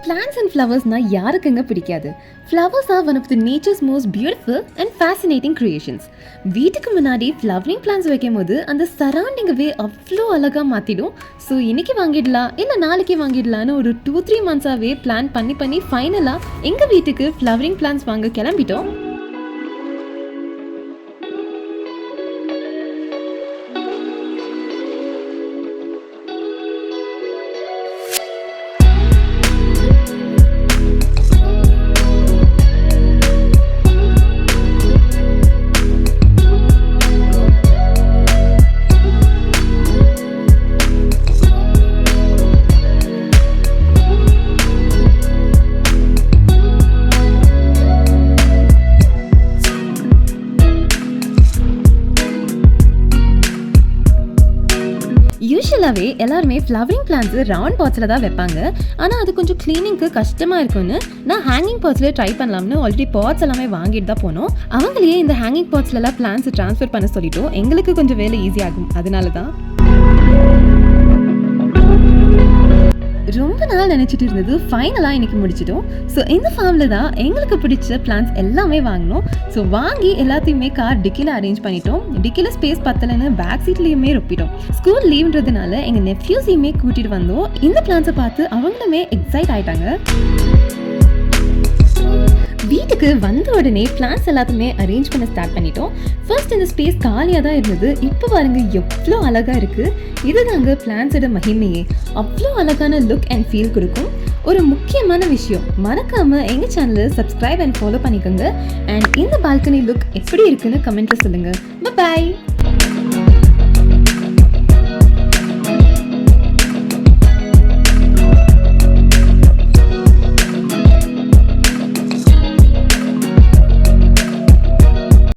Plants and flowers na யாருக்குங்க பிடிக்காது. Flowers are one of the nature's most beautiful and fascinating creations. வீட்டுக்கு முன்னாடி flowering plants வைக்கும்போது அந்த சரௌண்டிங்கவே அவ்வளோ அழகா மாத்திடும். ஸோ இன்னைக்கு வாங்கிடலாம் இல்லை நாளைக்கு வாங்கிடலான்னு ஒரு 2-3 மந்த்ஸாகவே பிளான் பண்ணி ஃபைனலாக எங்கள் வீட்டுக்கு flowering plants வாங்க கிளம்பிட்டோம். யூஸ்வலாகவே எல்லாருமே ஃப்ளவரிங் பிளான்ஸ் ரவுண்ட் பாட்ஸில் தான் வைப்பாங்க. ஆனால் அது கொஞ்சம் க்ளீனிங்க்கு கஷ்டமாக இருக்குன்னு நான் ஹேங்கிங் பாட்ஸில் ட்ரை பண்ணலாம்னு ஆல்ரெடி பாட்ஸ் எல்லாமே வாங்கிட்டு தான் போனோம். அவங்களையே இந்த ஹேங்கிங் பாட்ஸ்லலாம் பிளான்ஸ் ட்ரான்ஸ்ஃபர் பண்ண சொல்லிட்டோம். எங்களுக்கு கொஞ்சம் வேலை ஈஸியாகும். அதனால தான் ரொம்ப நாள் நினச்சிட்டு இருந்தது ஃபைனலாக இன்னைக்கு முடிச்சிட்டோம். ஸோ இந்த ஃபார்மில் தான் எங்களுக்கு பிடிச்ச பிளான்ஸ் எல்லாமே வாங்கினோம். ஸோ வாங்கி எல்லாத்தையுமே கார் டிக்கியில் அரேஞ்ச் பண்ணிட்டோம். டிக்கியில் ஸ்பேஸ் பத்தலைன்னு பேக் சீட்லேயுமே ரொப்பிட்டோம். ஸ்கூல் லீவ்ன்றதுனால எங்கள் நெஃப்யூஸையுமே கூட்டிகிட்டு வந்தோம். இந்த பிளான்ஸை பார்த்து அவங்களுமே எக்ஸைட் ஆகிட்டாங்க. வீட்டுக்கு வந்த உடனே பிளான்ஸ் எல்லாத்தையுமே அரேஞ்ச் பண்ண ஸ்டார்ட் பண்ணிட்டோம். ஃபர்ஸ்ட் இந்த ஸ்பேஸ் காலியாக தான் இருந்தது. இப்போ பாருங்க எவ்வளோ அழகாக இருக்குது. இதுதாங்க பிளான்ஸோட மகிமையே. அவ்வளோ அழகான லுக் அண்ட் ஃபீல் கொடுக்கும். ஒரு முக்கியமான விஷயம், மறக்காமல் எங்கள் சேனலை சப்ஸ்கிரைப் அண்ட் ஃபாலோ பண்ணிக்கோங்க. அண்ட் இந்த பால்கனி லுக் எப்படி இருக்குன்னு கமெண்ட்டில் சொல்லுங்கள். பாய்.